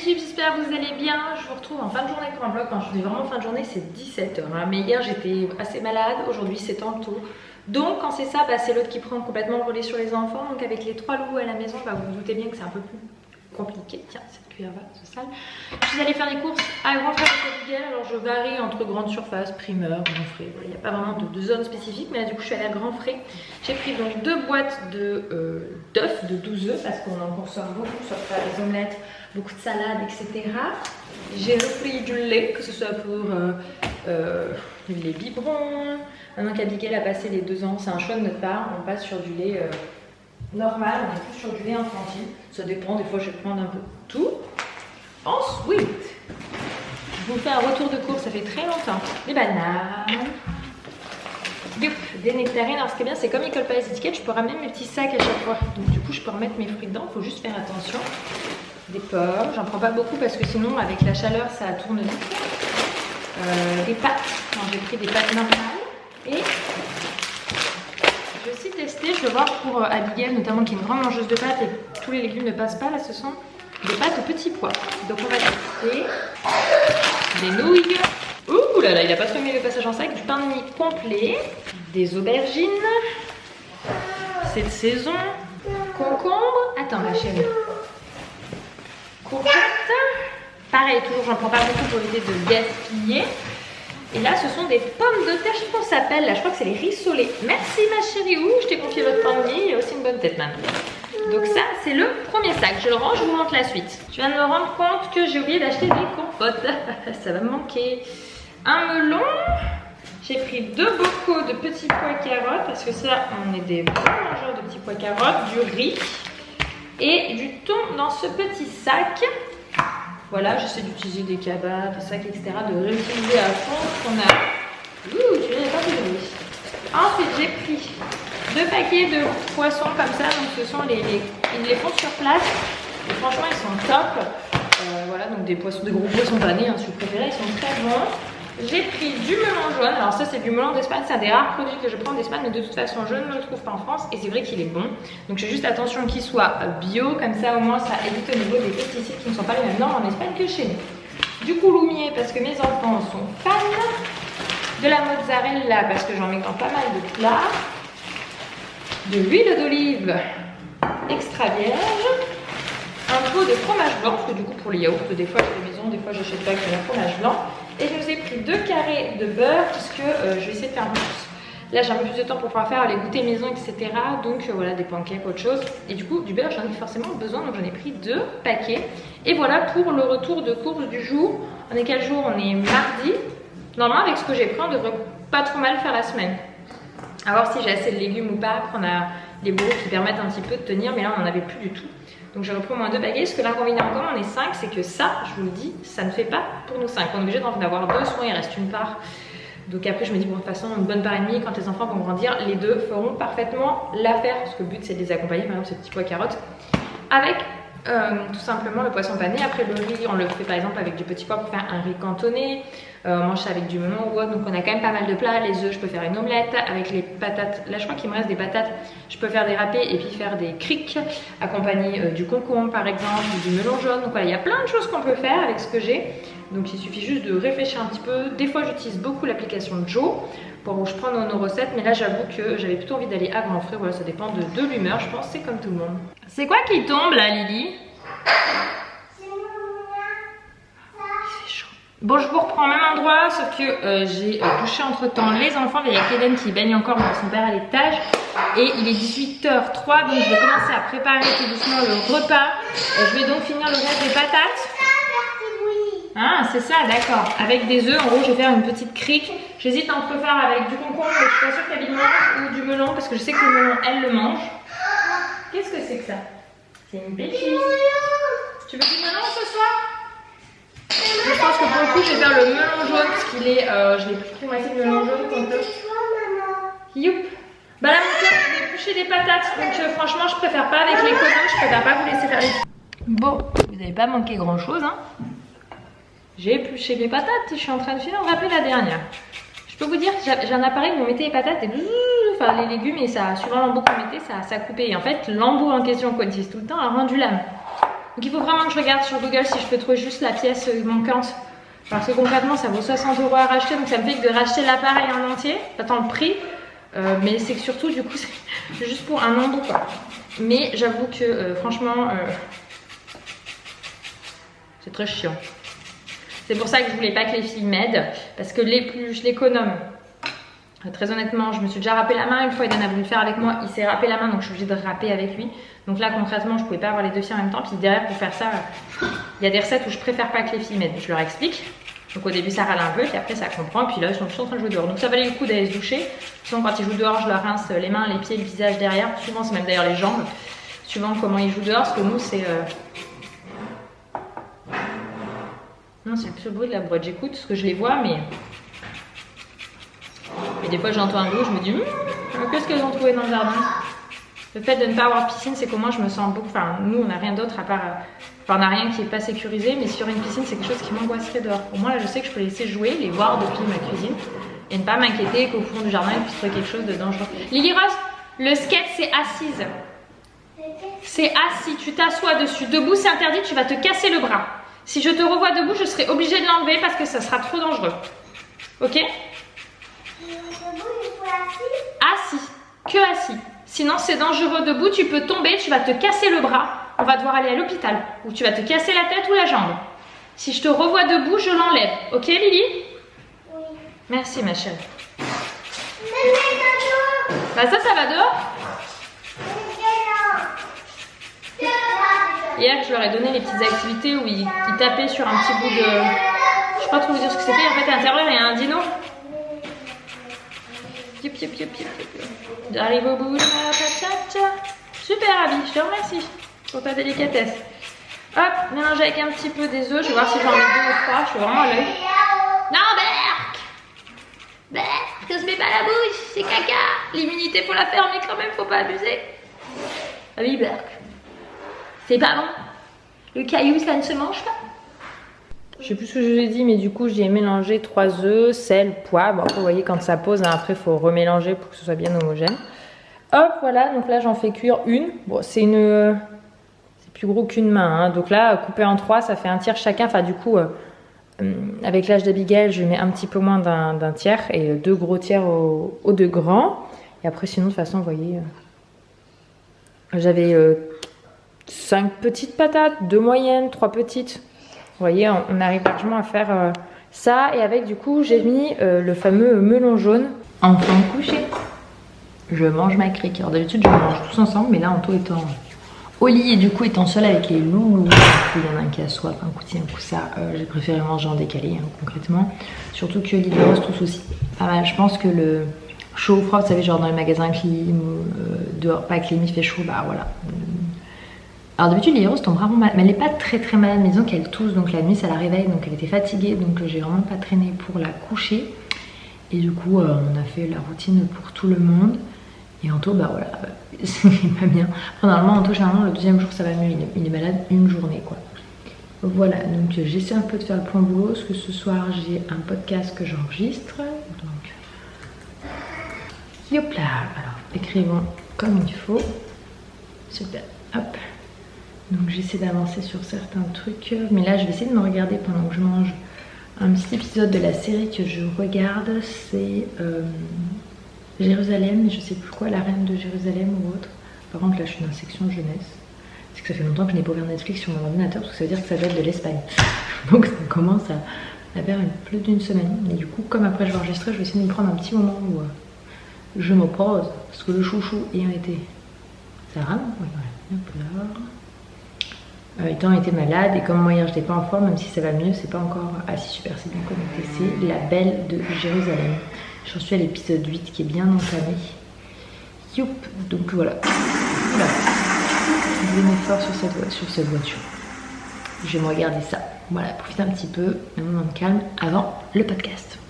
YouTube, j'espère que vous allez bien. Je vous retrouve en fin de journée pour un vlog. Quand je dis vraiment fin de journée, c'est 17h. Hein. Mais hier j'étais assez malade, aujourd'hui c'est tantôt. Donc quand c'est ça, bah, c'est l'autre qui prend complètement le relais sur les enfants. Donc avec les 3 loups à la maison, bah, vous vous doutez bien que c'est un peu plus compliqué. Tiens, cette cuillère va, c'est sale. Je suis allée faire des courses à Grand Frais avec Abigail. Alors je varie entre grande surface, primeur, Grand Frais. Voilà, il n'y a pas vraiment de zone spécifique, mais là du coup je suis allée à Grand Frais. J'ai pris donc 2 boîtes d'œufs, de 12 œufs, parce qu'on en consomme beaucoup, soit pour faire les omelettes, beaucoup de salades, etc. J'ai repris du lait, que ce soit pour les biberons. Maintenant qu'Abigail a passé les 2 ans, c'est un choix de notre part, on passe sur du lait normal, on est plus sur du lait infantile. Ça dépend, des fois je vais prendre un peu de tout. Ensuite, je vous fais un retour de course, ça fait très longtemps. Des bananes, des nectarines. Alors ce qui est bien, c'est comme ils collent pas les étiquettes, je peux ramener mes petits sacs à chaque fois. Donc du coup je peux remettre mes fruits dedans, il faut juste faire attention. Des pommes, j'en prends pas beaucoup parce que sinon avec la chaleur ça tourne vite. Des pâtes, j'ai pris des pâtes normales. Et je vais aussi tester, je vais voir pour Abigail notamment qui est une grande mangeuse de pâtes et tous les légumes ne passent pas. Là ce sont des pâtes au petits pois. Donc on va tester des nouilles. Ouh là là, il a pas trop aimé le passage en sac. Du pain de mie complet, des aubergines, c'est de saison, concombre. Attends ma chérie. Courgettes. Pareil, toujours j'en prends pas beaucoup pour éviter de gaspiller. Et là, ce sont des pommes de terre, je sais pas comment ça s'appelle, là, je crois que c'est les rissolés. Merci ma chérie, ouh, je t'ai confié votre pain de mie, il y a aussi une bonne tête maintenant. Donc ça, c'est le premier sac, je le range, je vous montre la suite. Je viens de me rendre compte que j'ai oublié d'acheter des compotes, ça va me manquer. Un melon, j'ai pris 2 bocaux de petits pois carottes, parce que ça, on est des bons mangeurs de petits pois carottes, du riz et du thon dans ce petit sac. Voilà, j'essaie d'utiliser des cabas, des sacs, etc. De réutiliser à fond ce qu'on a. Ouh, tu n'avais pas de bruit. Ensuite, j'ai pris 2 paquets de poissons comme ça. Donc, ce sont ils les font sur place. Et franchement, ils sont top. Voilà, donc des gros poissons panés, hein, si vous préférez. Ils sont très bons. J'ai pris du melon jaune. Alors, ça, c'est du melon d'Espagne. C'est un des rares produits que je prends d'Espagne. Mais de toute façon, je ne le trouve pas en France. Et c'est vrai qu'il est bon. Donc, j'ai juste attention qu'il soit bio. Comme ça, au moins, ça évite au niveau des pesticides qui ne sont pas les mêmes normes en Espagne que chez nous. Du couloumier, parce que mes enfants sont fans. De la mozzarella, parce que j'en mets dans pas mal de plats. De l'huile d'olive extra vierge. Un pot de fromage blanc. Parce que du coup, pour les yaourts, des fois, j'ai des maisons. Des fois, j'achète pas que le fromage blanc. Et je vous ai pris 2 carrés de beurre puisque je vais essayer de faire plus. Là j'ai un peu plus de temps pour pouvoir faire les goûters maison, etc. Donc voilà, des pancakes, autre chose. Et du coup du beurre j'en ai forcément besoin, donc j'en ai pris 2 paquets. Et voilà pour le retour de course du jour. On est quel jour? On est mardi. Normalement avec ce que j'ai pris on devrait pas trop mal faire la semaine. À voir si j'ai assez de légumes ou pas. Après on a les bouleaux qui permettent un petit peu de tenir, mais là on n'en avait plus du tout. Donc j'ai repris au moins 2 paquets, parce que l'inconvénient comme on est 5, c'est que ça, je vous le dis, ça ne fait pas pour nous 5. On est obligé d'en avoir 2, souvent il reste une part. Donc après je me dis, bon de toute façon, une bonne part et demie, quand les enfants vont grandir, les 2 feront parfaitement l'affaire. Parce que le but c'est de les accompagner, par exemple ces petits pois carottes, avec tout simplement le poisson pané. Après le riz, on le fait par exemple avec du petit pois pour faire un riz cantonné. On mange ça avec du melon ou autre, donc on a quand même pas mal de plats. Les œufs, je peux faire une omelette avec les patates. Là je crois qu'il me reste des patates, je peux faire des râpés et puis faire des crics accompagnés du concombre par exemple, ou du melon jaune. Donc voilà, il y a plein de choses qu'on peut faire avec ce que j'ai. Donc il suffit juste de réfléchir un petit peu. Des fois j'utilise beaucoup l'application Joe pour où je prends nos recettes, mais là j'avoue que j'avais plutôt envie d'aller à Grand Frais. Voilà, ça dépend de l'humeur, je pense, c'est comme tout le monde. C'est quoi qui tombe là, Lily? Bon, je vous reprends au même endroit, sauf que j'ai couché entre temps les enfants. Il y a Kaden qui baigne encore dans son père à l'étage. Et il est 18h03, donc je vais commencer à préparer tout doucement le repas. Je vais donc finir le reste des patates. Ah, c'est ça, d'accord. Avec des œufs, en gros, je vais faire une petite crique. J'hésite entre faire avec du concombre, mais je suis pas sûre qu'elle le mange, ou du melon, parce que je sais que le melon, elle le mange. Qu'est-ce que c'est que ça? C'est une bêtise. Tu veux du melon ce soir? Je pense que pour le coup je vais faire le melon jaune parce qu'il est, je l'ai pris moitié de melon jaune qu'on peut. Youp. Bah là mon cœur, je vais éplucher des patates, donc franchement je préfère pas avec les cousins, je préfère pas vous laisser faire les... Bon, vous n'avez pas manqué grand chose hein. J'ai épluché les patates, je suis en train de finir de râper la dernière. Je peux vous dire que j'ai un appareil où on mettait les patates et enfin les légumes et ça, suivant l'embout qu'on mettait, ça coupait. Et en fait l'embout en question qu'on utilise tout le temps a rendu l'âme. Donc il faut vraiment que je regarde sur Google si je peux trouver juste la pièce manquante. Parce que concrètement ça vaut 60 € à racheter, donc ça me fait que de racheter l'appareil en entier, j'attends le prix. Mais c'est que surtout du coup c'est juste pour un embout quoi. Mais j'avoue que franchement c'est très chiant. C'est pour ça que je voulais pas que les filles m'aident, parce que je l'économe. Très honnêtement, je me suis déjà râpé la main une fois, Eden a voulu le faire avec moi, il s'est râpé la main donc je suis obligée de râper avec lui. Donc là concrètement je pouvais pas avoir les deux filles en même temps, puis derrière pour faire ça, il y a des recettes où je préfère pas que les filles m'aident, je leur explique. Donc au début ça râle un peu, puis après ça comprend, puis là ils sont tous en train de jouer dehors. Donc ça valait le coup d'aller se doucher. Sinon quand ils jouent dehors je leur rince les mains, les pieds, le visage derrière, souvent c'est même d'ailleurs les jambes, suivant comment ils jouent dehors, parce que nous c'est... Non c'est le bruit de la boîte, j'écoute parce que je les vois mais des fois j'entends un bruit, je me dis qu'est-ce qu'elles ont trouvé dans le jardin. Le fait de ne pas avoir piscine c'est que moi je me sens beaucoup, enfin nous on n'a rien d'autre à part, enfin on n'a rien qui est pas sécurisé, mais sur une piscine c'est quelque chose qui m'angoisserait dehors. Pour moi là je sais que je peux laisser jouer, les voir depuis ma cuisine et ne pas m'inquiéter qu'au fond du jardin il puisse trouver quelque chose de dangereux. Lily Rose, le skate c'est assise. C'est assis, tu t'assois dessus. Debout c'est interdit, tu vas te casser le bras. Si je te revois debout je serai obligée de l'enlever parce que ça sera trop dangereux. Ok? Assis, que assis. Sinon c'est dangereux debout, tu peux tomber, tu vas te casser le bras. On va devoir aller à l'hôpital. Ou tu vas te casser la tête ou la jambe. Si je te revois debout, je l'enlève. Ok Lily? Oui. Merci ma chérie. Bah ça va dehors. Hier je leur ai donné les petites activités où ils tapaient sur un petit bout de... Je sais pas trop vous dire ce que c'était. En fait à l'intérieur il y a un dino. J'arrive au bout de ma patata. Super Abby, je te remercie pour ta délicatesse. Hop, mélanger avec un petit peu des œufs. Je vais voir si j'en mets 2 ou 3. Je suis vraiment à l'œil. Non Berk, que se met pas la bouche, c'est caca. L'immunité faut la faire mais quand même faut pas abuser. Ah oui Berk, c'est pas bon. Le caillou ça ne se mange pas. Je sais plus ce que je vous ai dit, mais du coup j'ai mélangé 3 œufs, sel, poivre. Bon, vous voyez quand ça pose, hein, après il faut remélanger pour que ce soit bien homogène. Hop, voilà, donc là j'en fais cuire une. Bon, c'est plus gros qu'une main, hein. Donc là, coupé en 3, ça fait un tiers chacun. Enfin du coup, avec l'âge d'Abigail, je mets un petit peu moins d'un tiers et 2 gros tiers aux 2 grands. Et après sinon, de toute façon, vous voyez, j'avais 5 petites patates, 2 moyennes, 3 petites. Vous voyez, on arrive largement à faire ça. Et avec, du coup, j'ai mis le fameux melon jaune. Enfin couché. Je mange ma crique. Alors d'habitude, je mange tous ensemble. Mais là, Anto étant au lit et du coup étant seule avec les loulous, il y en a un qui a soif, un coup ci, un coup ça. J'ai préféré manger en décalé, hein, concrètement. Surtout que Lily Rose tous aussi. Pas mal. Je pense que le chaud ou froid, vous savez, genre dans les magasins clim, dehors, pas clim, il fait chaud, bah voilà. Alors d'habitude Lily Rose tombe rarement malade, mais elle n'est pas très malade, mais disons qu'elle tousse, donc la nuit ça la réveille, donc elle était fatiguée, donc j'ai vraiment pas traîné pour la coucher. Et du coup on a fait la routine pour tout le monde. Et Anto, bah voilà, c'est pas bien. Enfin, normalement Anto généralement le 2e jour ça va mieux, il est malade une journée quoi. Voilà, donc j'essaie un peu de faire le point boulot, parce que ce soir j'ai un podcast que j'enregistre. Donc hop là, alors écrivons comme il faut. Super, hop. Donc j'essaie d'avancer sur certains trucs, mais là je vais essayer de me regarder pendant que je mange un petit épisode de la série que je regarde, c'est Jérusalem, mais je sais plus quoi, la reine de Jérusalem ou autre. Par contre là je suis dans la section jeunesse, c'est que ça fait longtemps que je n'ai pas ouvert Netflix sur mon ordinateur, parce que ça veut dire que ça date de l'Espagne. Donc ça commence à faire plus d'une semaine, et du coup comme après je vais enregistrer, je vais essayer de me prendre un petit moment où je me pose, parce que le chouchou ayant été... Ça rame? Oui, voilà. Hop là. Étant été malade, et comme moi hier j'étais pas en forme, même si ça va mieux, c'est pas encore assez super, c'est bien connecté. C'est La Belle de Jérusalem. J'en suis à l'épisode 8 qui est bien entamé. Youp, donc voilà. Voilà. Je vais mettre fort sur cette voiture. Je vais me regarder ça. Voilà, profiter un petit peu, un moment de calme avant le podcast.